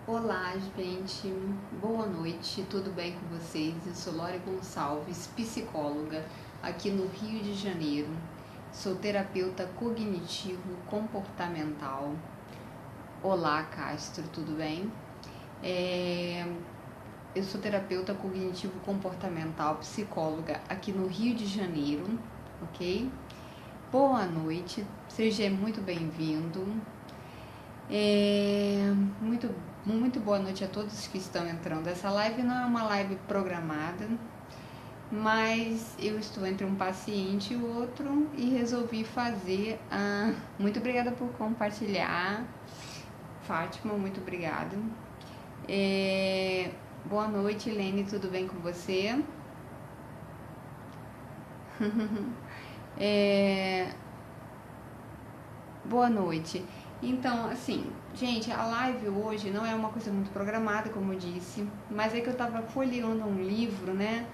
Olá, gente. Boa noite. Tudo bem com vocês? Eu sou Lore Gonçalves, psicóloga aqui no Rio de Janeiro. Sou terapeuta cognitivo comportamental. Olá, Castro, tudo bem? Eu sou terapeuta cognitivo comportamental, psicóloga aqui no Rio de Janeiro, ok? Boa noite. Seja muito bem-vindo. Muito boa noite a todos que estão entrando. Essa live não é uma live programada, mas eu estou entre um paciente e o outro e resolvi fazer. Muito obrigada por compartilhar, Fátima, muito obrigada. Boa noite, Helene, tudo bem com você? Boa noite. Então, assim, gente, a live hoje não é uma coisa muito programada, como eu disse, mas é que eu tava folheando um livro, né?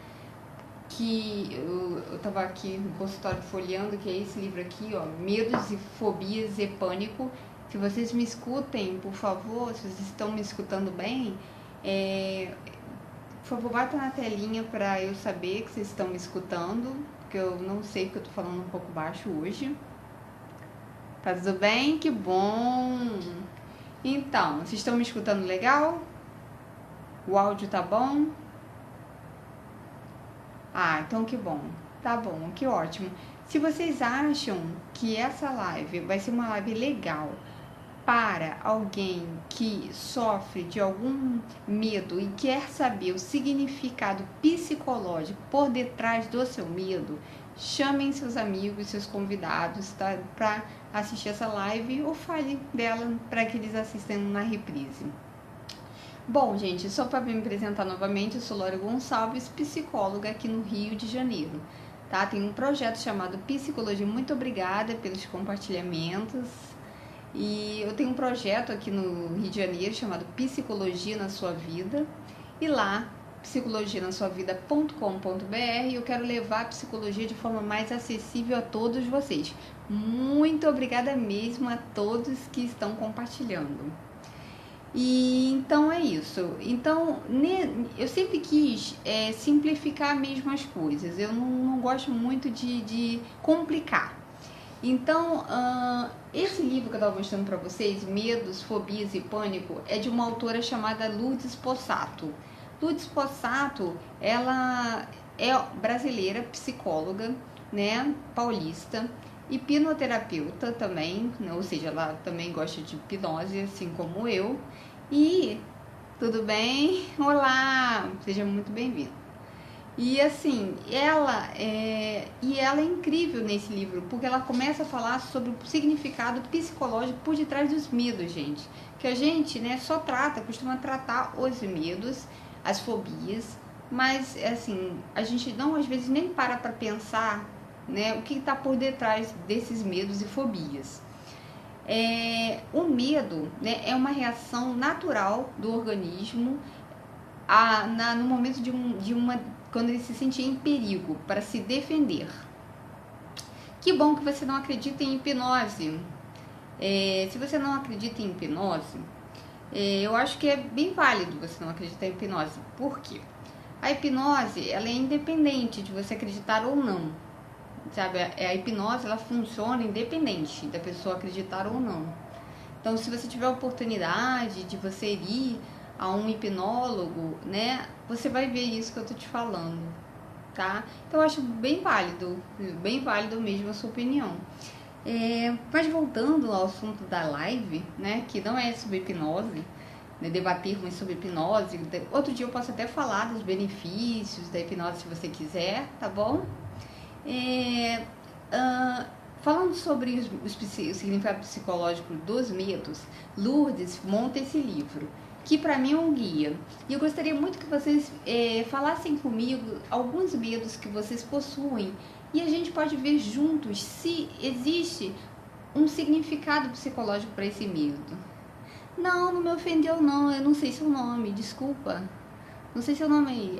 Que eu tava aqui no consultório folheando, que é esse livro aqui, ó, Medos e Fobias e Pânico. Se vocês me escutem, por favor, se vocês estão me escutando bem, por favor, bata na telinha para eu saber que vocês estão me escutando, porque eu não sei porque eu tô falando um pouco baixo hoje. Tá tudo bem? Que bom! Então, vocês estão me escutando legal? O áudio tá bom? Então que bom. Tá bom, que ótimo. Se vocês acham que essa live vai ser uma live legal para alguém que sofre de algum medo e quer saber o significado psicológico por detrás do seu medo, chamem seus amigos, seus convidados, tá? Para assistir essa live ou fale dela para que eles assistam na reprise. Bom, gente, só para me apresentar novamente, eu sou Lore Gonçalves, psicóloga aqui no Rio de Janeiro. Tá? Tem um projeto chamado Psicologia. Muito obrigada pelos compartilhamentos. E eu tenho um projeto aqui no Rio de Janeiro chamado Psicologia na Sua Vida. E lá, psicologianasuavida.com.br, eu quero levar a psicologia de forma mais acessível a todos vocês. Muito obrigada mesmo a todos que estão compartilhando. E então é isso. Então, eu sempre quis simplificar mesmo as coisas. Eu não gosto muito de complicar. Então, esse livro que eu estava mostrando para vocês, Medos, Fobias e Pânico, é de uma autora chamada Lourdes Possato. Lourdes Possato, ela é brasileira, psicóloga, né, paulista, hipnoterapeuta também, né, ou seja, ela também gosta de hipnose, assim como eu. E, tudo bem? Olá! Seja muito bem-vindo. E assim, ela é incrível nesse livro, porque ela começa a falar sobre o significado psicológico por detrás dos medos, gente. Que a gente, né, costuma tratar os medos, as fobias, mas assim, a gente não às vezes nem para pensar, né, o que está por detrás desses medos e fobias. O medo, né, é uma reação natural do organismo no momento quando ele se sente em perigo, para se defender. Que bom que você não acredita em hipnose. Se você não acredita em hipnose, eu acho que é bem válido você não acreditar em hipnose. Por quê? A hipnose, ela é independente de você acreditar ou não. Sabe, a hipnose, ela funciona independente da pessoa acreditar ou não. Então, se você tiver a oportunidade de você ir a um hipnólogo, né, você vai ver isso que eu tô te falando, tá? Então, eu acho bem válido mesmo a sua opinião. Mas voltando ao assunto da live, né, que não é sobre hipnose, né, debatermos sobre hipnose. Outro dia eu posso até falar dos benefícios da hipnose, se você quiser, tá bom? Falando sobre o significado psicológico dos medos, Lourdes monta esse livro, que para mim é um guia. E eu gostaria muito que vocês falassem comigo alguns medos que vocês possuem, e a gente pode ver juntos se existe um significado psicológico para esse medo. Não me ofendeu não, eu não sei seu nome, desculpa. Não sei seu nome,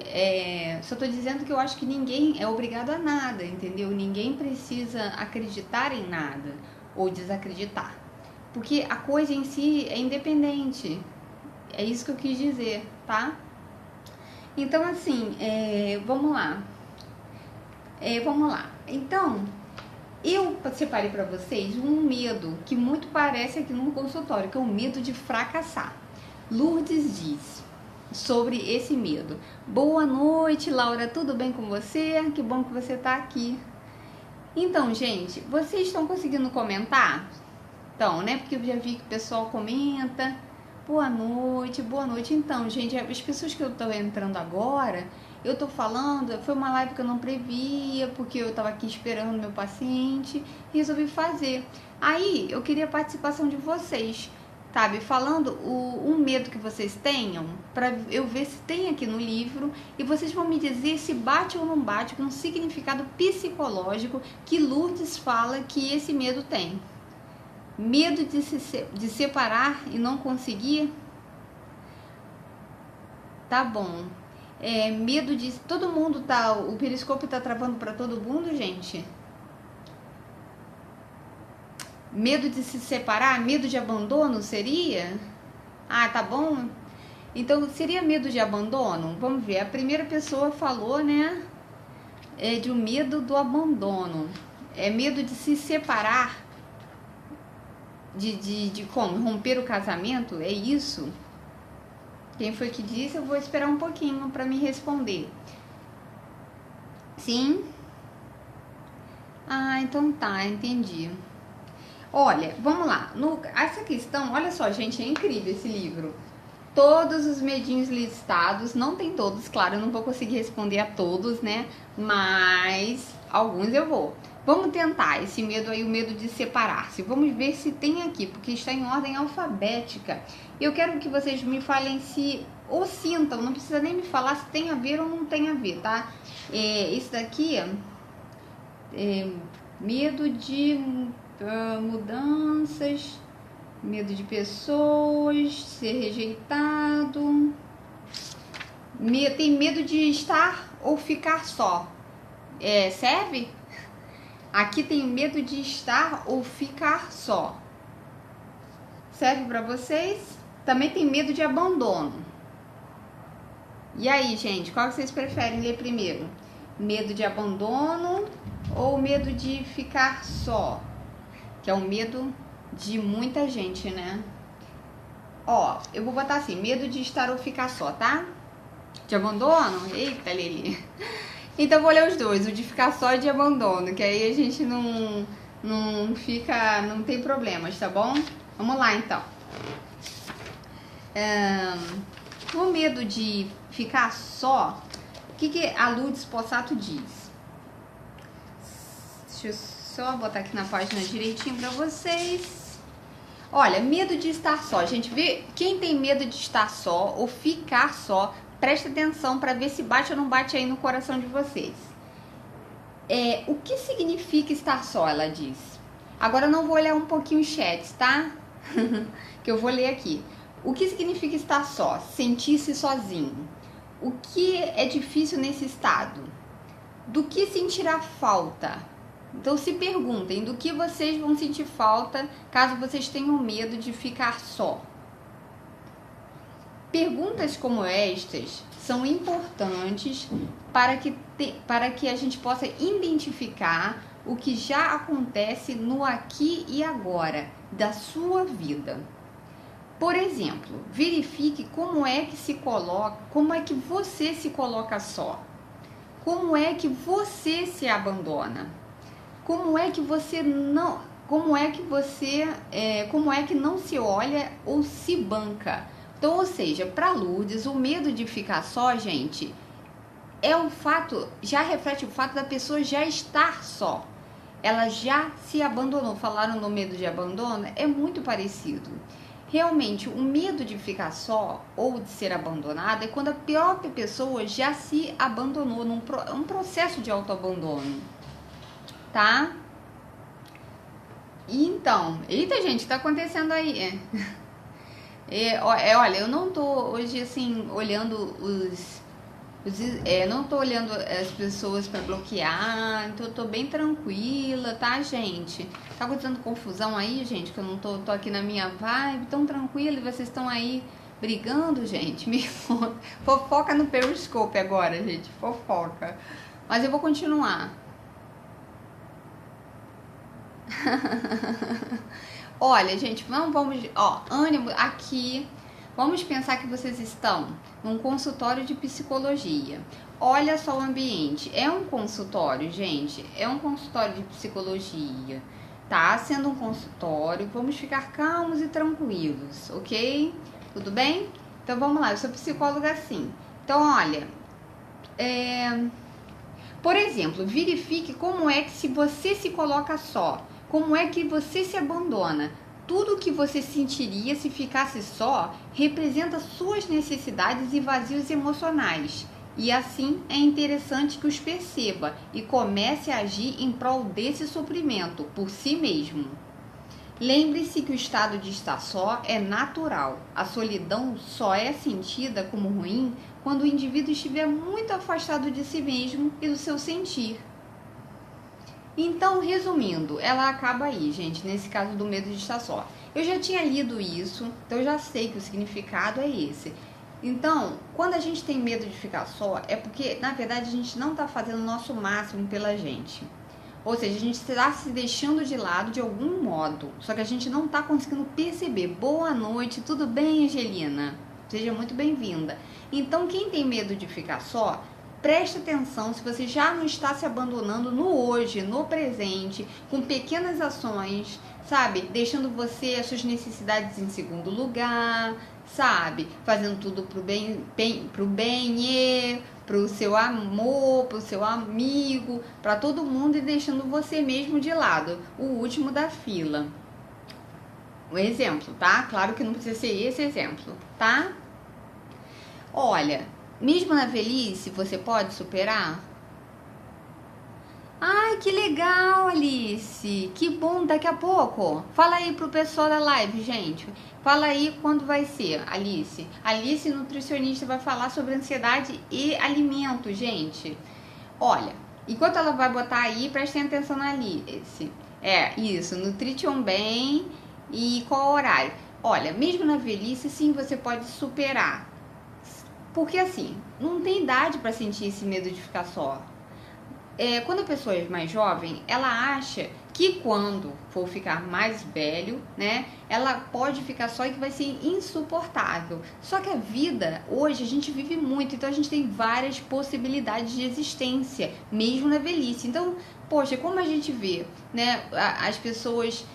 só tô dizendo que eu acho que ninguém é obrigado a nada, entendeu? Ninguém precisa acreditar em nada ou desacreditar, porque a coisa em si é independente. É isso que eu quis dizer, tá? Então, assim, vamos lá. Vamos lá. Então, eu separei para vocês um medo que muito parece aqui no consultório, que é o medo de fracassar. Lourdes diz sobre esse medo. Boa noite, Laura, tudo bem com você? Que bom que você tá aqui. Então, gente, vocês estão conseguindo comentar? Então, né? Porque eu já vi que o pessoal comenta. Boa noite, boa noite. Então, gente, as pessoas que eu tô entrando agora, eu tô falando, foi uma live que eu não previa, porque eu tava aqui esperando meu paciente e resolvi fazer. Aí, eu queria a participação de vocês, sabe? Falando um medo que vocês tenham, pra eu ver se tem aqui no livro, e vocês vão me dizer se bate ou não bate com o significado psicológico que Lourdes fala que esse medo tem. Medo de separar e não conseguir? Tá bom. Medo de... Todo mundo tá... O periscópio tá travando para todo mundo, gente? Medo de se separar? Medo de abandono seria? Ah, tá bom. Então, seria medo de abandono? Vamos ver. A primeira pessoa falou, né? De um medo do abandono. É medo de se separar? De como? Romper o casamento? É isso? Quem foi que disse? Eu vou esperar um pouquinho para me responder. Sim? Ah, então tá, entendi. Olha, vamos lá. Essa questão, olha só, gente, é incrível esse livro. Todos os medinhos listados, não tem todos, claro, eu não vou conseguir responder a todos, né? Mas alguns eu vou. Vamos tentar esse medo aí, o medo de separar-se. Vamos ver se tem aqui, porque está em ordem alfabética. Eu quero que vocês me falem se, ou sintam, não precisa nem me falar se tem a ver ou não tem a ver, tá? Esse daqui medo de mudanças, medo de pessoas, ser rejeitado. Tem medo de estar ou ficar só. Serve? Aqui tem medo de estar ou ficar só. Serve para vocês? Também tem medo de abandono. E aí, gente, qual que vocês preferem ler primeiro? Medo de abandono ou medo de ficar só? Que é o medo de muita gente, né? Ó, eu vou botar assim, medo de estar ou ficar só, tá? De abandono? Eita, Lili. Então eu vou ler os dois, o de ficar só e de abandono, que aí a gente não fica, não tem problemas, tá bom? Vamos lá, então. O medo de ficar só, o que a Lourdes Possato diz? Deixa eu só botar aqui na página direitinho pra vocês. Olha, medo de estar só. Gente, vê, quem tem medo de estar só ou ficar só, presta atenção para ver se bate ou não bate aí no coração de vocês. O que significa estar só, ela diz. Agora eu não vou olhar um pouquinho os chats, tá? Que eu vou ler aqui. O que significa estar só? Sentir-se sozinho. O que é difícil nesse estado? Do que sentirá falta? Então se perguntem do que vocês vão sentir falta caso vocês tenham medo de ficar só. Perguntas como estas são importantes para que a gente possa identificar o que já acontece no aqui e agora da sua vida. Por exemplo, verifique como é que você se coloca só. Como é que você se abandona? Como é que não se olha ou se banca? Então, ou seja, para Lourdes, o medo de ficar só, gente, já reflete o fato da pessoa já estar só. Ela já se abandonou. Falaram no medo de abandono? É muito parecido. Realmente, o medo de ficar só ou de ser abandonada é quando a própria pessoa já se abandonou num processo de autoabandono, tá? Então, eita, gente, tá acontecendo aí? Olha, eu não tô hoje assim olhando não tô olhando as pessoas para bloquear, então eu tô bem tranquila, tá, gente? Tá acontecendo confusão aí, gente, que eu não tô aqui na minha vibe, tão tranquila, e vocês estão aí Brigando, gente? Me fofoca no Periscope agora, gente. Fofoca. Mas eu vou continuar. Olha, gente, vamos, ó, ânimo aqui. Vamos pensar que vocês estão num consultório de psicologia. Olha só o ambiente. É um consultório, gente. É um consultório de psicologia. Tá sendo um consultório. Vamos ficar calmos e tranquilos, ok? Tudo bem? Então vamos lá. Eu sou psicóloga sim. Então, olha. Por exemplo, verifique como é que se você se coloca só. Como é que você se abandona? Tudo o que você sentiria se ficasse só representa suas necessidades e vazios emocionais. E assim é interessante que os perceba e comece a agir em prol desse suprimento por si mesmo. Lembre-se que o estado de estar só é natural. A solidão só é sentida como ruim quando o indivíduo estiver muito afastado de si mesmo e do seu sentir. Então, resumindo, ela acaba aí, gente, nesse caso do medo de estar só. Eu já tinha lido isso, então eu já sei que o significado é esse. Então, quando a gente tem medo de ficar só, é porque, na verdade, a gente não está fazendo o nosso máximo pela gente. Ou seja, a gente está se deixando de lado de algum modo, só que a gente não está conseguindo perceber. Boa noite, tudo bem, Angelina? Seja muito bem-vinda. Então, quem tem medo de ficar só, preste atenção se você já não está se abandonando no hoje, no presente, com pequenas ações, sabe? Deixando você as suas necessidades em segundo lugar, sabe? Fazendo tudo pro bem, pro seu amor, pro seu amigo, para todo mundo e deixando você mesmo de lado, o último da fila. Um exemplo, tá? Claro que não precisa ser esse exemplo, tá? Olha, mesmo na velhice, você pode superar? Ai, que legal, Alice! Que bom, daqui a pouco. Fala aí pro pessoal da live, gente. Fala aí quando vai ser, Alice. Alice, nutricionista, vai falar sobre ansiedade e alimento, gente. Olha, enquanto ela vai botar aí, prestem atenção na Alice. É, isso, Nutrition Bem e qual horário. Olha, mesmo na velhice, sim, você pode superar. Porque assim, não tem idade para sentir esse medo de ficar só. Quando a pessoa é mais jovem, ela acha que quando for ficar mais velho, né, ela pode ficar só e que vai ser insuportável. Só que a vida, hoje, a gente vive muito, então a gente tem várias possibilidades de existência, mesmo na velhice. Então, poxa, como a gente vê, né, as pessoas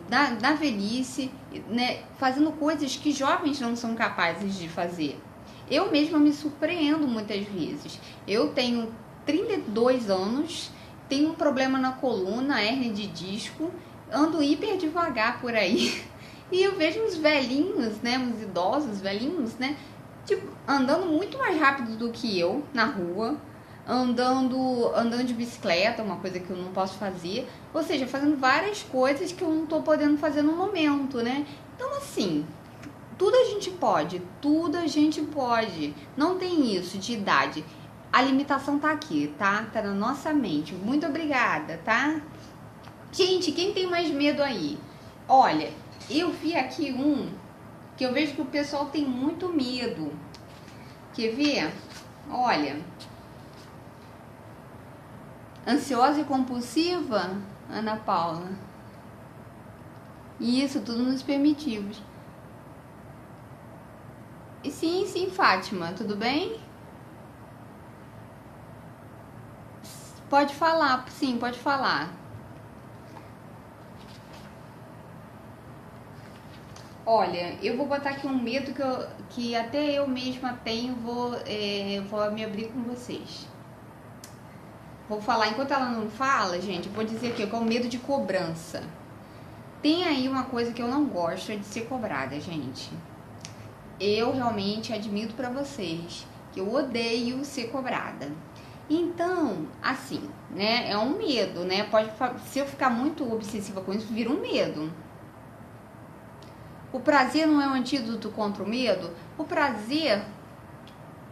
na velhice, né, fazendo coisas que jovens não são capazes de fazer. Eu mesma me surpreendo muitas vezes. Eu tenho 32 anos, tenho um problema na coluna, hérnia de disco, ando hiper devagar por aí. E eu vejo uns velhinhos, né, uns idosos velhinhos, né, tipo, andando muito mais rápido do que eu na rua, andando de bicicleta, uma coisa que eu não posso fazer, ou seja, fazendo várias coisas que eu não tô podendo fazer no momento, né? Então, assim, tudo a gente pode, não tem isso de idade. A limitação tá aqui, tá? Tá na nossa mente. Muito obrigada, tá? Gente, quem tem mais medo aí? Olha, eu vi aqui um que eu vejo que o pessoal tem muito medo. Quer ver? Olha. Ansiosa e compulsiva, Ana Paula. Isso, tudo nos permitimos. E sim, Fátima, tudo bem? Pode falar, sim, pode falar. Olha, eu vou botar aqui um medo que até eu mesma tenho, vou me abrir com vocês. Vou falar, enquanto ela não fala, gente, eu vou dizer aqui, qual é o medo de cobrança. Tem aí uma coisa que eu não gosto, é de ser cobrada, gente. Eu realmente admito pra vocês que eu odeio ser cobrada. Então, assim, né, é um medo, né, se eu ficar muito obsessiva com isso, vira um medo. O prazer não é um antídoto contra o medo? O prazer,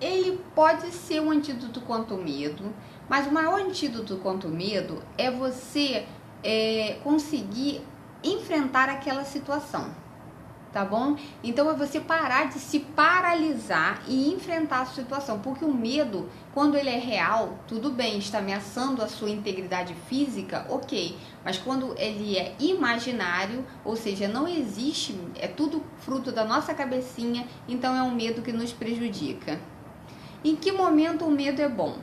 ele pode ser um antídoto contra o medo, mas o maior antídoto contra o medo é você conseguir enfrentar aquela situação. tá bom? Então é você parar de se paralisar e enfrentar a situação, porque o medo, quando ele é real, tudo bem, está ameaçando a sua integridade física, ok, mas quando ele é imaginário, ou seja, não existe, é tudo fruto da nossa cabecinha, então é um medo que nos prejudica. Em que momento o medo é bom?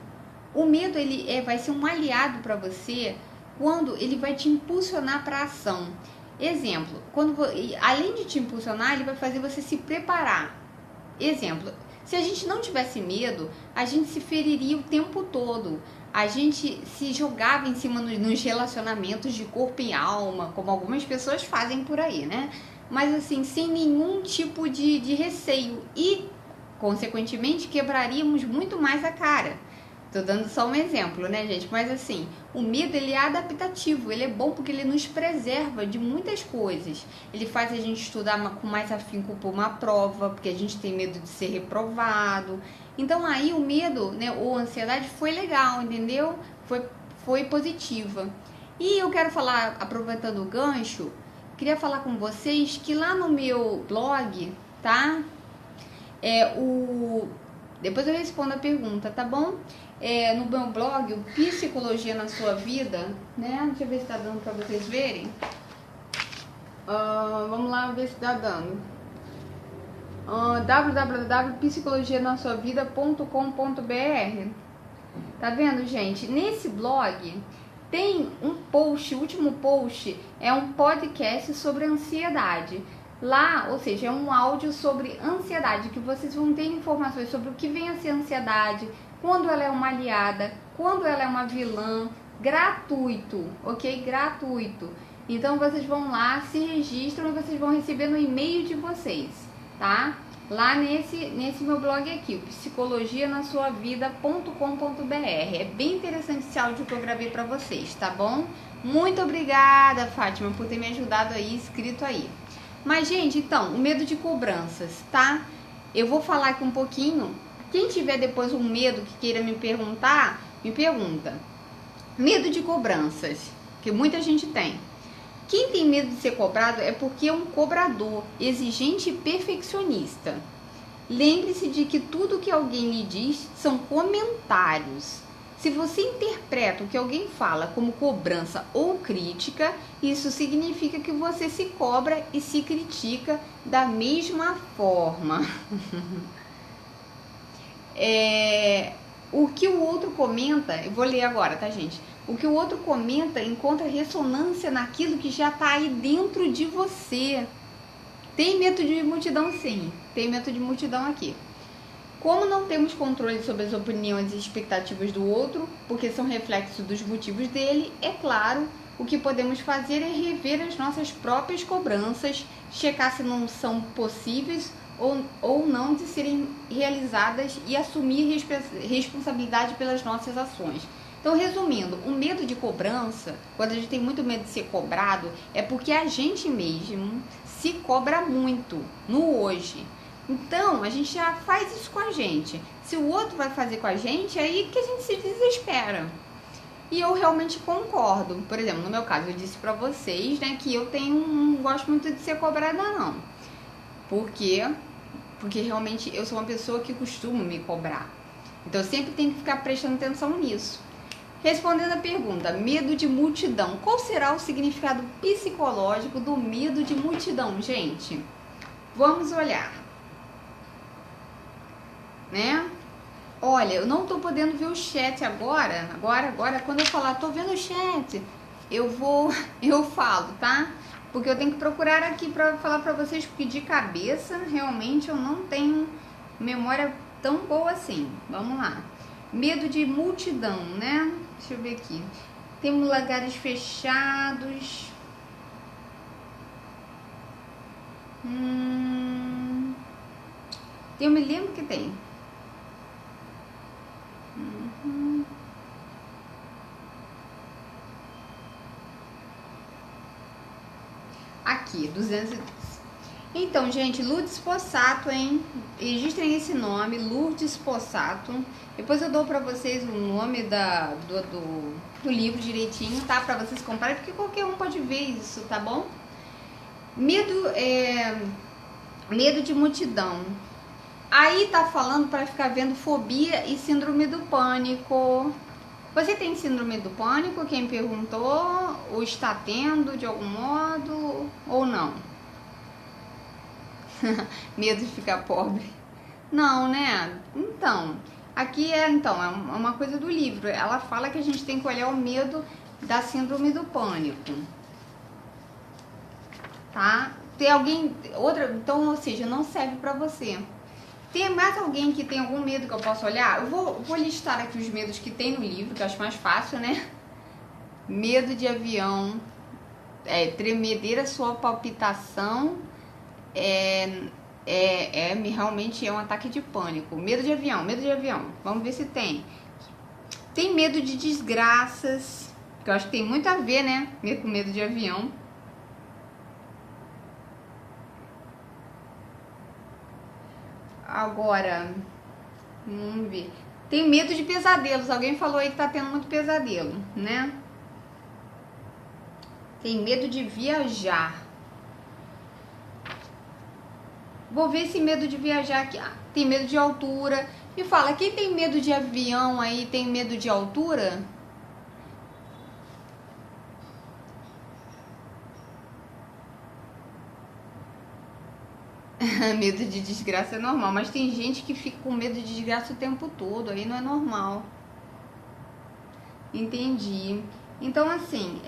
O medo vai ser um aliado para você quando ele vai te impulsionar para a ação. Exemplo, além de te impulsionar, ele vai fazer você se preparar. Exemplo, se a gente não tivesse medo, a gente se feriria o tempo todo. A gente se jogava em cima nos relacionamentos de corpo e alma, como algumas pessoas fazem por aí, né? Mas assim, sem nenhum tipo de receio e, consequentemente, quebraríamos muito mais a cara. Tô dando só um exemplo, né, gente? Mas assim, o medo, ele é adaptativo, ele é bom porque ele nos preserva de muitas coisas. Ele faz a gente estudar com mais afinco por uma prova, porque a gente tem medo de ser reprovado. Então aí o medo, né, ou a ansiedade foi legal, entendeu? Foi positiva. E eu quero falar, aproveitando o gancho, queria falar com vocês que lá no meu blog, tá? Depois eu respondo a pergunta, tá bom? No meu blog, o Psicologia na Sua Vida, né? Deixa eu ver se tá dando pra vocês verem. Vamos lá ver se tá dando. www.psicologianasuavida.com.br. Tá vendo, gente? Nesse blog tem um post, o último post é um podcast sobre ansiedade. Lá, ou seja, é um áudio sobre ansiedade, que vocês vão ter informações sobre o que vem a ser ansiedade, quando ela é uma aliada, quando ela é uma vilã, gratuito, ok? Gratuito. Então vocês vão lá, se registram e vocês vão receber no e-mail de vocês, tá? Lá nesse meu blog aqui, psicologianasuavida.com.br. É bem interessante esse áudio que eu gravei pra vocês, tá bom? Muito obrigada, Fátima, por ter me ajudado aí, escrito aí. Mas, gente, então, o medo de cobranças, tá? Eu vou falar aqui um pouquinho. Quem tiver depois um medo que queira me perguntar, me pergunta. Medo de cobranças, que muita gente tem. Quem tem medo de ser cobrado é porque é um cobrador, exigente e perfeccionista. Lembre-se de que tudo que alguém lhe diz são comentários. Se você interpreta o que alguém fala como cobrança ou crítica, isso significa que você se cobra e se critica da mesma forma. O que o outro comenta, eu vou ler agora, tá, gente? O que o outro comenta encontra ressonância naquilo que já tá aí dentro de você. Tem medo de multidão, sim. Tem medo de multidão aqui. Como não temos controle sobre as opiniões e expectativas do outro, porque são reflexos dos motivos dele, é claro, o que podemos fazer é rever as nossas próprias cobranças, checar se não são possíveis ou não de serem realizadas e assumir responsabilidade pelas nossas ações. Então, resumindo, o medo de cobrança, quando a gente tem muito medo de ser cobrado, é porque a gente mesmo se cobra muito no hoje. Então, a gente já faz isso com a gente. Se o outro vai fazer com a gente, é aí que a gente se desespera. E eu realmente concordo. Por exemplo, no meu caso, eu disse pra vocês, né, que eu não gosto muito de ser cobrada, não. Por quê? Porque realmente eu sou uma pessoa que costumo me cobrar. Então, eu sempre tenho que ficar prestando atenção nisso. Respondendo a pergunta, medo de multidão. Qual será o significado psicológico do medo de multidão, gente? Vamos olhar. Né? Olha, eu não tô podendo ver o chat agora, quando eu falar, tô vendo o chat, eu falo, tá? Porque eu tenho que procurar aqui pra falar pra vocês, porque de cabeça, realmente, eu não tenho memória tão boa assim. Vamos lá. Medo de multidão, né? Deixa eu ver aqui. Temos lugares fechados. Eu me lembro que tem. Aqui, 210. Então, gente, Lourdes Possato, hein? Registrem esse nome, Lourdes Possato. Depois eu dou pra vocês o nome do livro direitinho, tá? Pra vocês comprarem, porque qualquer um pode ver isso, tá bom? Medo Medo de multidão. Aí tá falando para ficar vendo fobia e síndrome do pânico. Você tem síndrome do pânico? Quem perguntou? Ou está tendo de algum modo? Ou não? Medo de ficar pobre. Não, né? Então, aqui é uma coisa do livro. Ela fala que a gente tem que olhar o medo da síndrome do pânico. Tá? Tem alguém, outra, então, ou seja, não serve pra você. Tem mais alguém que tem algum medo que eu possa olhar? Eu vou listar aqui os medos que tem no livro, que eu acho mais fácil, né? Medo de avião, tremedeira, sua palpitação, realmente é um ataque de pânico. Medo de avião. Vamos ver se tem. Tem medo de desgraças, que eu acho que tem muito a ver, né? Com medo de avião. Agora, vamos ver. Tem medo de pesadelos. Alguém falou aí que tá tendo muito pesadelo, né? Tem medo de viajar. Vou ver esse medo de viajar aqui. Ah, tem medo de altura. Me fala, quem tem medo de avião aí tem medo de altura? Medo de desgraça é normal, mas tem gente que fica com medo de desgraça o tempo todo, aí não é normal. Entendi. Então, assim,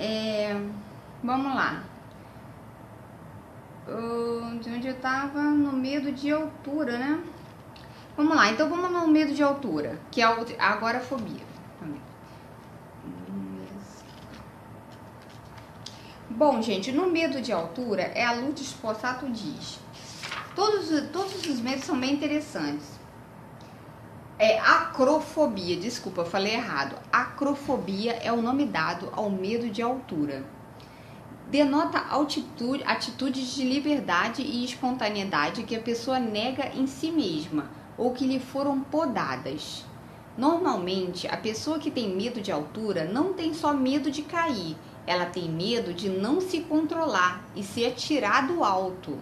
vamos lá. De onde eu tava? No medo de altura, né? Vamos lá, então vamos no medo de altura, que é a agorafobia. Bom, gente, no medo de altura, a Lúcia Spossato diz... Todos os medos são bem interessantes. Acrofobia, desculpa, eu falei errado. Acrofobia é o nome dado ao medo de altura. Denota atitudes de liberdade e espontaneidade que a pessoa nega em si mesma ou que lhe foram podadas. Normalmente, a pessoa que tem medo de altura não tem só medo de cair, ela tem medo de não se controlar e ser atirada do alto.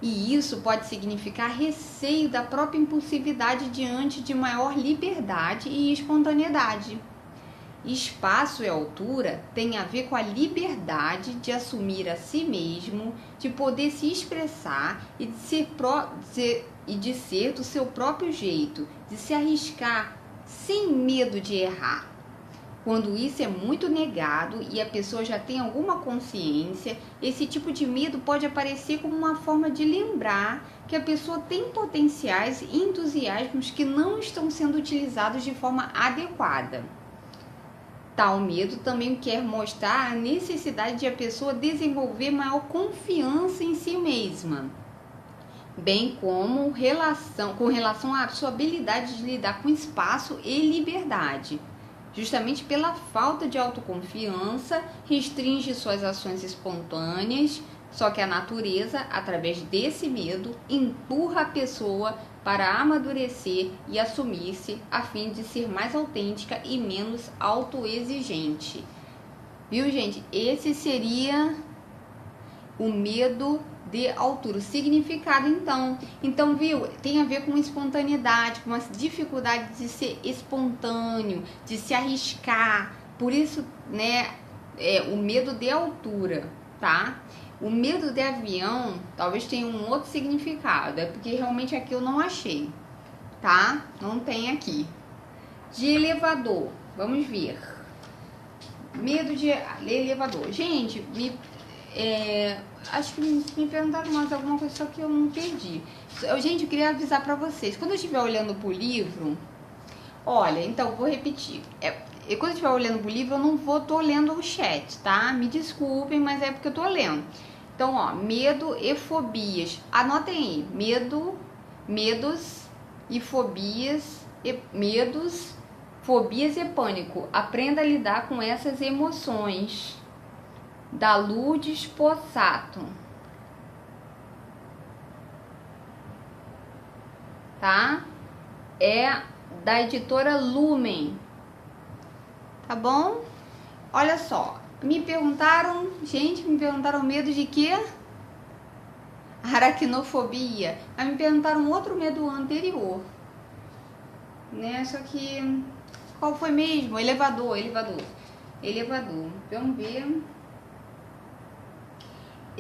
E isso pode significar receio da própria impulsividade diante de maior liberdade e espontaneidade. Espaço e altura tem a ver com a liberdade de assumir a si mesmo, de poder se expressar e de ser do seu próprio jeito, de se arriscar sem medo de errar. Quando isso é muito negado e a pessoa já tem alguma consciência, esse tipo de medo pode aparecer como uma forma de lembrar que a pessoa tem potenciais e entusiasmos que não estão sendo utilizados de forma adequada. Tal medo também quer mostrar a necessidade de a pessoa desenvolver maior confiança em si mesma, bem como com relação à sua habilidade de lidar com espaço e liberdade. Justamente pela falta de autoconfiança, restringe suas ações espontâneas, só que a natureza, através desse medo, empurra a pessoa para amadurecer e assumir-se a fim de ser mais autêntica e menos autoexigente. Viu, gente? Esse seria o medo de altura. O significado, então, viu? Tem a ver com espontaneidade, com uma dificuldade de ser espontâneo, de se arriscar. Por isso, né, o medo de altura, tá? O medo de avião talvez tenha um outro significado, porque realmente aqui eu não achei, tá? Não tem aqui. De elevador, vamos ver. Medo de elevador. Gente, acho que me perguntaram mais alguma coisa, só que eu não perdi. Gente, eu queria avisar pra vocês. Quando eu estiver olhando pro livro, olha, então, vou repetir. Quando eu estiver olhando pro livro, eu não tô lendo o chat, tá? Me desculpem, mas é porque eu tô lendo. Então, ó, medo e fobias. Anotem aí. Medos e fobias. Fobias e pânico. Aprenda a lidar com essas emoções. Da Lúcia Spossato, tá? É da editora Lumen, tá bom? Olha só, me perguntaram medo de quê? Aracnofobia. Aí me perguntaram um outro medo anterior, né? Só que qual foi mesmo? Elevador. Vamos ver.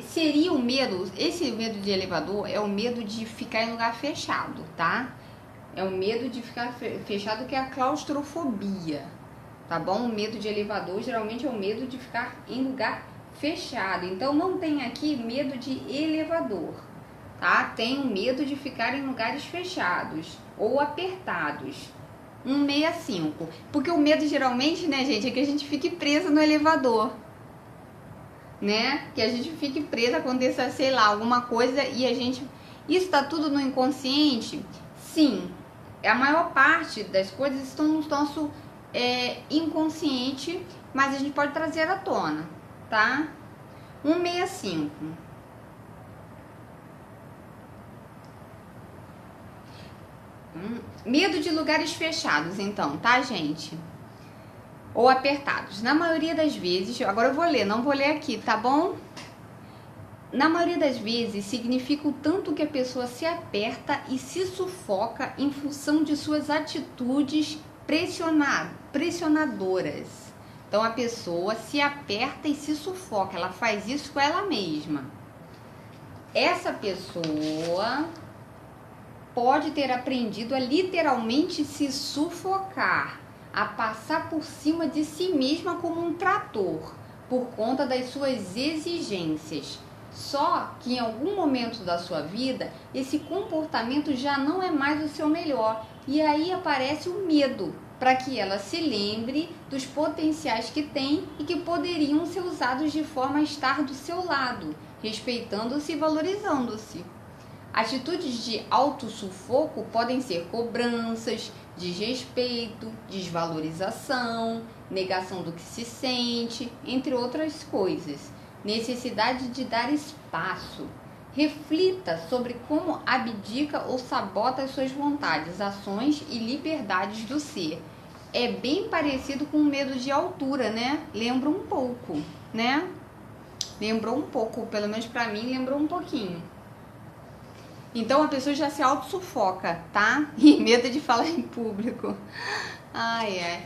Seria o medo, esse medo de elevador é o medo de ficar em lugar fechado, tá? É o medo de ficar fechado, que é a claustrofobia, tá bom? O medo de elevador geralmente é o medo de ficar em lugar fechado. Então não tem aqui medo de elevador, tá? Tem o medo de ficar em lugares fechados ou apertados. 165. Porque o medo geralmente, né, gente, é que a gente fique presa no elevador, né? Que a gente fique presa, aconteça, sei lá, alguma coisa e a gente... Isso tá tudo no inconsciente? Sim. A maior parte das coisas estão no nosso inconsciente, mas a gente pode trazer à tona, tá? 165. Medo de lugares fechados, então, tá, gente? Ou apertados. Na maioria das vezes, agora eu vou ler, não vou ler aqui, tá bom? Na maioria das vezes, significa o tanto que a pessoa se aperta e se sufoca em função de suas atitudes pressionadoras. Então, a pessoa se aperta e se sufoca, ela faz isso com ela mesma. Essa pessoa pode ter aprendido a literalmente se sufocar, a passar por cima de si mesma como um trator, por conta das suas exigências. Só que em algum momento da sua vida, esse comportamento já não é mais o seu melhor. E aí aparece o medo, para que ela se lembre dos potenciais que tem e que poderiam ser usados de forma a estar do seu lado, respeitando-se e valorizando-se. Atitudes de autossufoco podem ser cobranças, desrespeito, desvalorização, negação do que se sente, entre outras coisas. Necessidade de dar espaço. Reflita sobre como abdica ou sabota as suas vontades, ações e liberdades do ser. É bem parecido com o medo de altura, né? Lembra um pouco, né? Lembrou um pouco, pelo menos pra mim, lembrou um pouquinho. Então a pessoa já se auto-sufoca, tá? E medo de falar em público. Ai.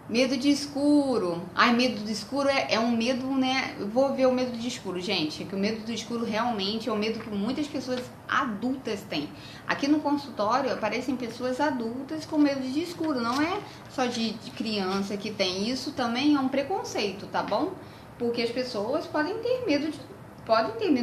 Medo de escuro. Ai, medo do escuro é um medo, né? Eu vou ver o medo de escuro, gente. Que o medo do escuro realmente é um medo que muitas pessoas adultas têm. Aqui no consultório aparecem pessoas adultas com medo de escuro. Não é só de criança que tem. Isso também é um preconceito, tá bom? Porque as pessoas podem ter medo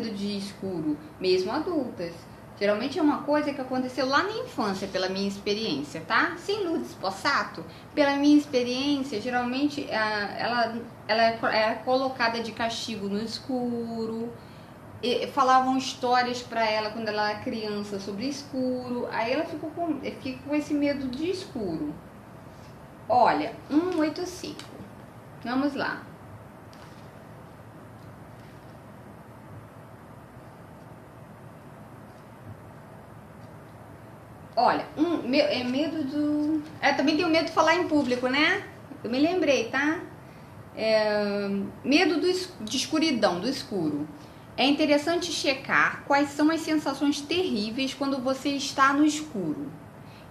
de escuro, mesmo adultas. Geralmente é uma coisa que aconteceu lá na infância, pela minha experiência, tá? Sem Lourdes Possato, pela minha experiência, geralmente ela é colocada de castigo no escuro, falavam histórias pra ela quando ela era criança sobre escuro, aí ela fica com esse medo de escuro. Olha, 185. Vamos lá. Olha, medo do... também tenho medo de falar em público, né? Eu me lembrei, tá? Medo de escuridão, do escuro. É interessante checar quais são as sensações terríveis quando você está no escuro.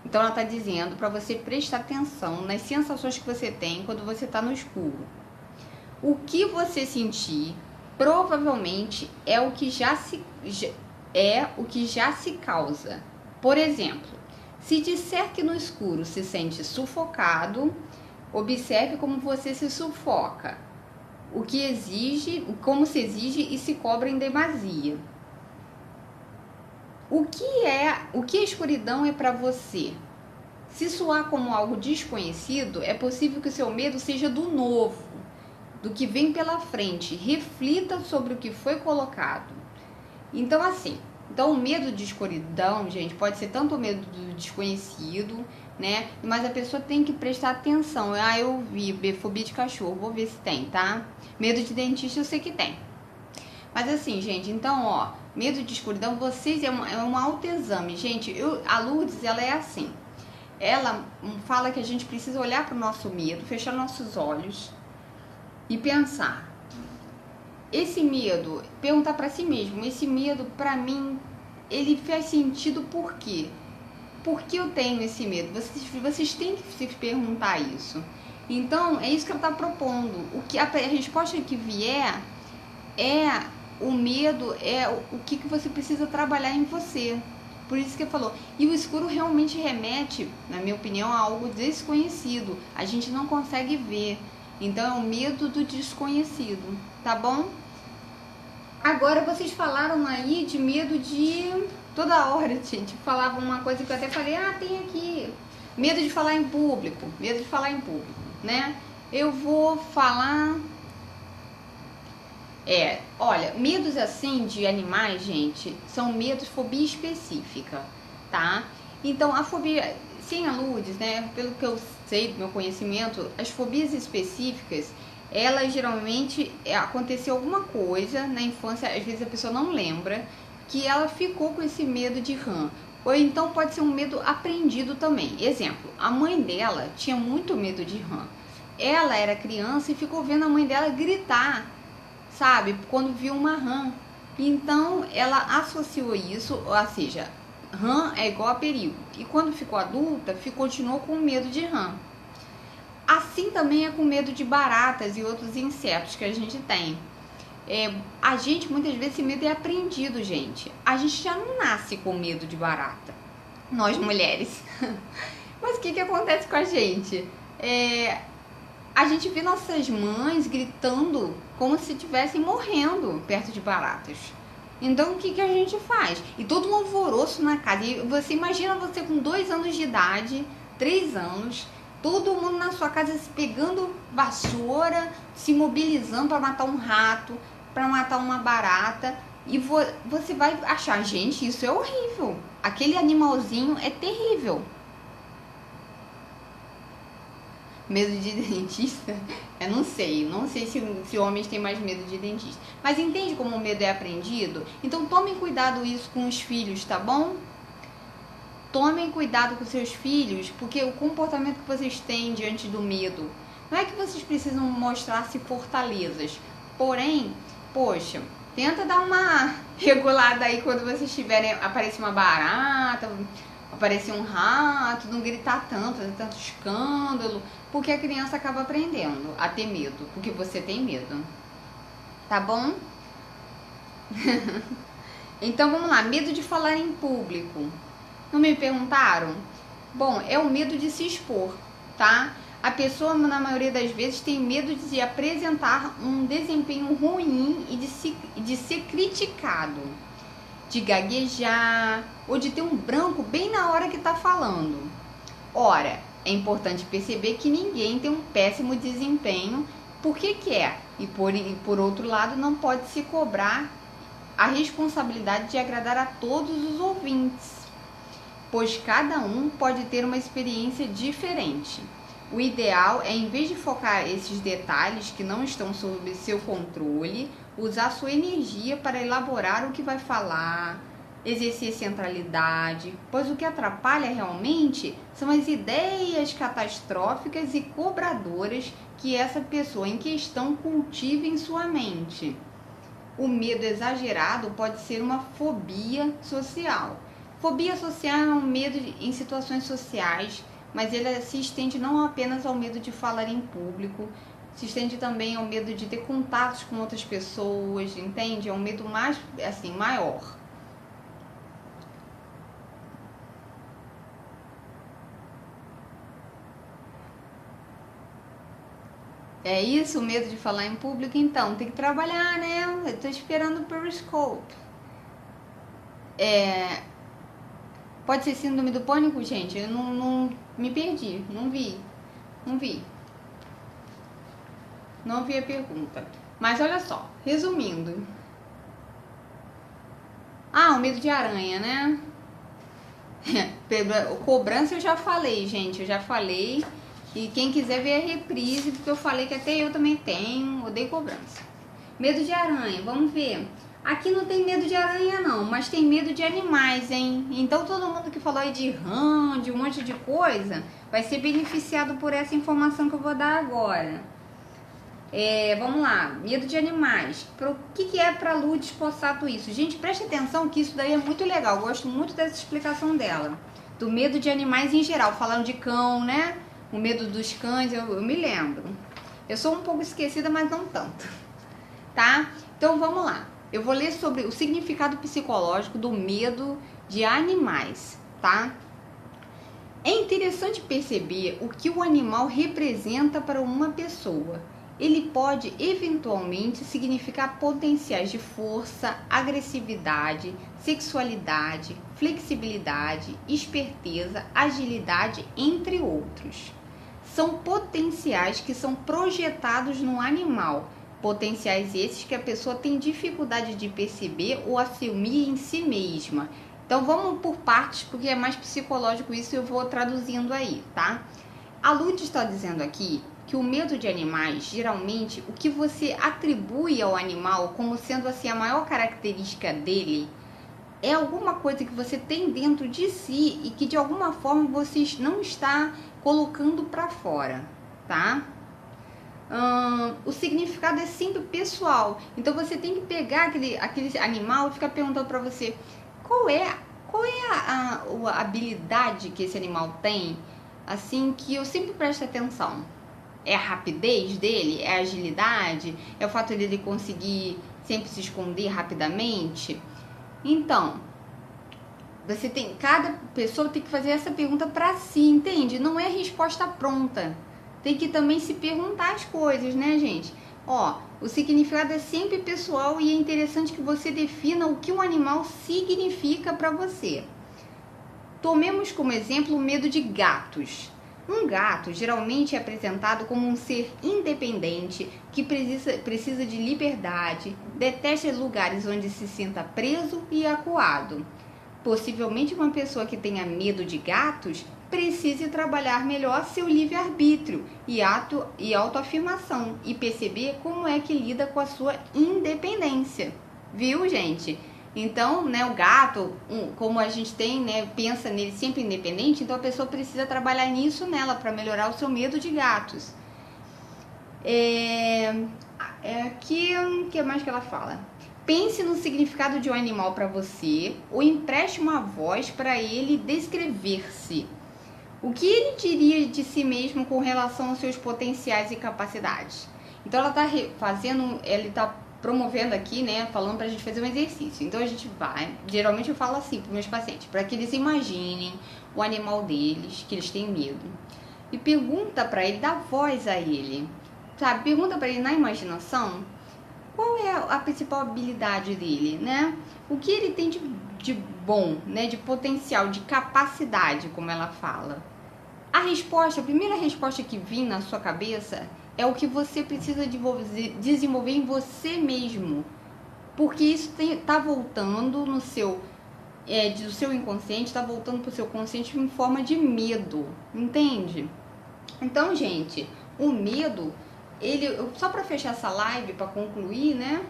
Então ela está dizendo para você prestar atenção nas sensações que você tem quando você está no escuro. O que você sentir provavelmente é o que já se causa. Por exemplo, se disser que no escuro se sente sufocado, observe como você se sufoca, como se exige e se cobra em demasia. O que a escuridão é para você? Se soar como algo desconhecido, é possível que o seu medo seja do novo, do que vem pela frente. Reflita sobre o que foi colocado. Então, o medo de escuridão, gente, pode ser tanto o medo do desconhecido, né? Mas a pessoa tem que prestar atenção. Eu vi fobia de cachorro, vou ver se tem, tá? Medo de dentista eu sei que tem. Mas assim, gente, então, medo de escuridão, vocês é um autoexame. Gente, a Lourdes, ela é assim. Ela fala que a gente precisa olhar para o nosso medo, fechar nossos olhos e pensar. esse medo, perguntar para si mesmo, esse medo para mim, ele faz sentido por quê? Por que eu tenho esse medo? Vocês têm que se perguntar isso. Então, é isso que ela está propondo. A resposta que vier é o medo, é o que você precisa trabalhar em você. Por isso que ele falou. E o escuro realmente remete, na minha opinião, a algo desconhecido. A gente não consegue ver. Então, é o medo do desconhecido, tá bom? Agora, vocês falaram aí de medo de... Toda hora, gente, falava uma coisa que eu até falei, tem aqui. Medo de falar em público. Medo de falar em público, né? Eu vou falar... olha, medos assim de animais, gente, são medos, fobia específica, tá? Então, a fobia, sem aludes, né, pelo que eu sei do meu conhecimento, as fobias específicas, elas geralmente aconteceu alguma coisa na infância, às vezes a pessoa não lembra, que ela ficou com esse medo de rã. Ou então pode ser um medo aprendido também. Exemplo, a mãe dela tinha muito medo de rã. Ela era criança e ficou vendo a mãe dela gritar, sabe, quando viu uma rã. Então ela associou isso, ou seja, rã é igual a perigo. E quando ficou adulta, continuou com medo de rã. Assim também é com medo de baratas e outros insetos que a gente tem. A gente, muitas vezes, esse medo é aprendido, gente. A gente já não nasce com medo de barata, nós mulheres. Mas o que acontece com a gente? A gente vê nossas mães gritando como se estivessem morrendo perto de baratas. Então, o que a gente faz? E todo um alvoroço na casa. E você imagina você com 2 anos de idade, 3 anos, todo mundo na sua casa pegando vassoura, se mobilizando para matar um rato, para matar uma barata. E você vai achar, gente, isso é horrível. Aquele animalzinho é terrível. Medo de dentista? Eu não sei se homens têm mais medo de dentista. Mas entende como o medo é aprendido? Então tomem cuidado isso com os filhos, tá bom? Tomem cuidado com seus filhos, porque o comportamento que vocês têm diante do medo, não é que vocês precisam mostrar-se fortalezas. Porém, poxa, tenta dar uma regulada aí quando vocês tiverem, aparecer uma barata, aparecer um rato, não gritar tanto, fazer tanto escândalo, porque a criança acaba aprendendo a ter medo, porque você tem medo. Tá bom? Então vamos lá, medo de falar em público. Não me perguntaram? Bom, é o medo de se expor, tá? A pessoa, na maioria das vezes, tem medo de apresentar um desempenho ruim e de ser criticado, de gaguejar ou de ter um branco bem na hora que tá falando. Ora, é importante perceber que ninguém tem um péssimo desempenho porque quer. E por outro lado, não pode se cobrar a responsabilidade de agradar a todos os ouvintes, pois cada um pode ter uma experiência diferente. O ideal é, em vez de focar esses detalhes que não estão sob seu controle, usar sua energia para elaborar o que vai falar, exercer centralidade, pois o que atrapalha realmente são as ideias catastróficas e cobradoras que essa pessoa em questão cultiva em sua mente. O medo exagerado pode ser uma fobia social. Fobia social é um medo em situações sociais, mas ele se estende não apenas ao medo de falar em público, se estende também ao medo de ter contatos com outras pessoas, entende? É um medo mais, assim, maior. É isso, o medo de falar em público? Então, tem que trabalhar, né? Eu tô esperando o Periscope. Pode ser síndrome do pânico, gente? Eu não me perdi, não vi. Não vi a pergunta. Mas olha só, resumindo. O medo de aranha, né? Cobrança eu já falei, gente. Eu já falei. E quem quiser ver a reprise, porque eu falei que até eu também tenho, odeio cobrança. Medo de aranha, vamos ver. Aqui não tem medo de aranha não, mas tem medo de animais, hein? Então todo mundo que falou aí de rã, de um monte de coisa, vai ser beneficiado por essa informação que eu vou dar agora. Vamos lá, medo de animais. O que é para Lourdes Possato isso? Gente, preste atenção que isso daí é muito legal. Eu gosto muito dessa explicação dela. Do medo de animais em geral. Falando de cão, né? O medo dos cães, eu me lembro. Eu sou um pouco esquecida, mas não tanto. Tá? Então vamos lá. Eu vou ler sobre o significado psicológico do medo de animais, tá? É interessante perceber o que o animal representa para uma pessoa. Ele pode eventualmente significar potenciais de força, agressividade, sexualidade, flexibilidade, esperteza, agilidade, entre outros. São potenciais que são projetados no animal, potenciais esses que a pessoa tem dificuldade de perceber ou assumir em si mesma. Então vamos por partes, porque é mais psicológico isso, eu vou traduzindo aí, tá? A Lourdes está dizendo aqui que o medo de animais, geralmente, o que você atribui ao animal como sendo assim a maior característica dele, é alguma coisa que você tem dentro de si e que de alguma forma você não está colocando para fora, tá? O significado é sempre pessoal, então você tem que pegar aquele animal e ficar perguntando para você qual é a habilidade que esse animal tem, assim, que eu sempre presto atenção. É a rapidez dele? É a agilidade? É o fato dele conseguir sempre se esconder rapidamente? Então, cada pessoa tem que fazer essa pergunta para si, entende? Não é resposta pronta. Tem que também se perguntar as coisas, né, gente? O significado é sempre pessoal e é interessante que você defina o que um animal significa para você. Tomemos como exemplo o medo de gatos. Um gato geralmente é apresentado como um ser independente, que precisa de liberdade, detesta lugares onde se sinta preso e acuado. Possivelmente uma pessoa que tenha medo de gatos precise trabalhar melhor seu livre-arbítrio e autoafirmação e perceber como é que lida com a sua independência. Viu, gente? Então, né, o gato, como a gente tem, né, pensa nele sempre independente, então a pessoa precisa trabalhar nisso nela para melhorar o seu medo de gatos. Aqui, o que mais que ela fala? Pense no significado de um animal para você ou empreste uma voz para ele descrever-se. O que ele diria de si mesmo com relação aos seus potenciais e capacidades? Então ela está promovendo aqui, né, falando pra gente fazer um exercício. Então a gente geralmente eu falo assim para meus pacientes, para que eles imaginem o animal deles, que eles têm medo. E pergunta para ele, dá voz a ele, sabe? Pergunta para ele na imaginação, qual é a principal habilidade dele, né? O que ele tem de bom, né, de potencial, de capacidade, como ela fala. A primeira resposta que vir na sua cabeça é o que você precisa desenvolver em você mesmo. Porque isso está voltando do seu inconsciente, está voltando para o seu consciente em forma de medo, entende? Então, gente, o medo, só para fechar essa live, para concluir, né?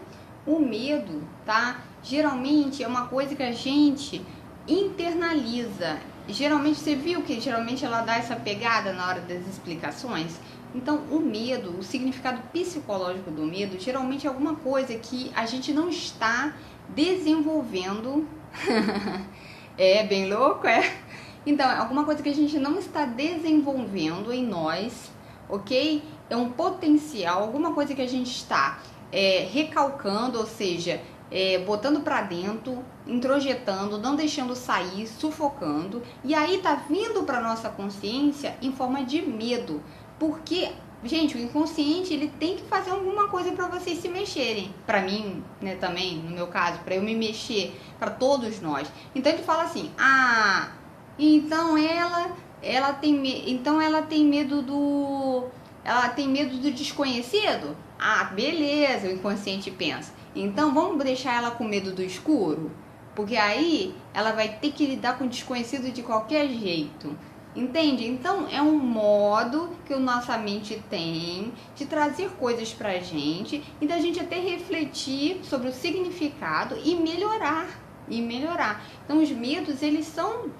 O medo, tá? Geralmente é uma coisa que a gente internaliza. Geralmente, você viu que geralmente ela dá essa pegada na hora das explicações? Então, o medo, o significado psicológico do medo, geralmente é alguma coisa que a gente não está desenvolvendo. É bem louco, é? Então, é alguma coisa que a gente não está desenvolvendo em nós, ok? É um potencial, alguma coisa que a gente está recalcando, ou seja, botando para dentro, introjetando, não deixando sair, sufocando, e aí tá vindo para nossa consciência em forma de medo, porque, gente, o inconsciente ele tem que fazer alguma coisa para vocês se mexerem, para mim, né, também, no meu caso, para eu me mexer, para todos nós. Então ele fala assim, então ela tem medo do desconhecido? Beleza, o inconsciente pensa. Então vamos deixar ela com medo do escuro? Porque aí ela vai ter que lidar com o desconhecido de qualquer jeito. Entende? Então é um modo que a nossa mente tem de trazer coisas pra gente e da gente até refletir sobre o significado e melhorar. Então os medos, eles são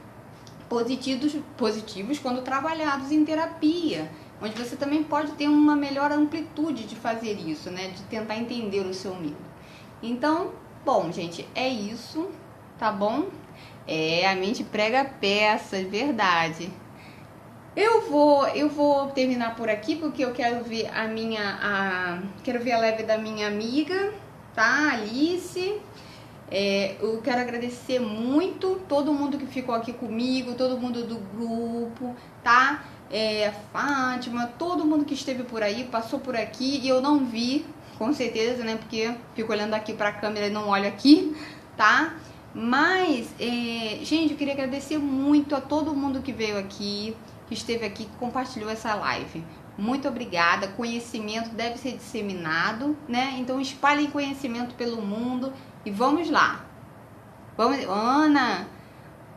positivos quando trabalhados em terapia. onde você também pode ter uma melhor amplitude de fazer isso, né? De tentar entender o seu medo. Então, bom, gente, é isso, tá bom? A mente prega peças, verdade. Eu vou terminar por aqui porque eu quero ver quero ver a live da minha amiga, tá? Alice. Eu quero agradecer muito todo mundo que ficou aqui comigo, todo mundo do grupo, tá? Fátima, todo mundo que esteve por aí, passou por aqui e eu não vi, com certeza, né? Porque fico olhando aqui pra câmera e não olho aqui, tá? Mas, gente, eu queria agradecer muito a todo mundo que veio aqui, que esteve aqui, que compartilhou essa live. Muito obrigada. Conhecimento deve ser disseminado, né? Então espalhem conhecimento pelo mundo e vamos lá. Vamos, Ana,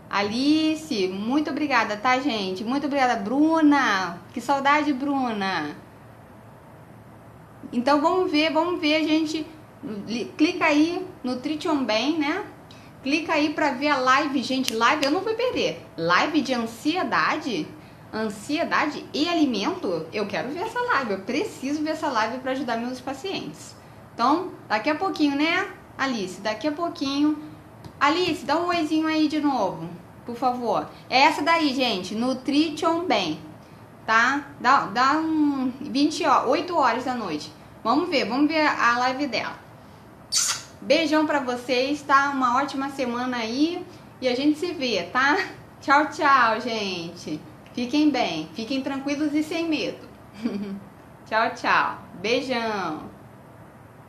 Alice, muito obrigada, tá, gente? Muito obrigada, Bruna. Que saudade, Bruna. Então vamos ver, gente. Clica aí no Treat On Bem, né? Clica aí pra ver a live, gente. Live eu não vou perder. Live de ansiedade e alimento. Eu quero ver essa live. Eu preciso ver essa live para ajudar meus pacientes. Então, daqui a pouquinho, né, Alice? Daqui a pouquinho. Alice, dá um oizinho aí de novo, por favor. É essa daí, gente. Nutrition Bem, tá? Dá 8 horas da noite. Vamos ver a live dela. Beijão pra vocês, tá? Uma ótima semana aí e a gente se vê, tá? Tchau, tchau, gente. Fiquem bem, fiquem tranquilos e sem medo. Tchau, tchau. Beijão.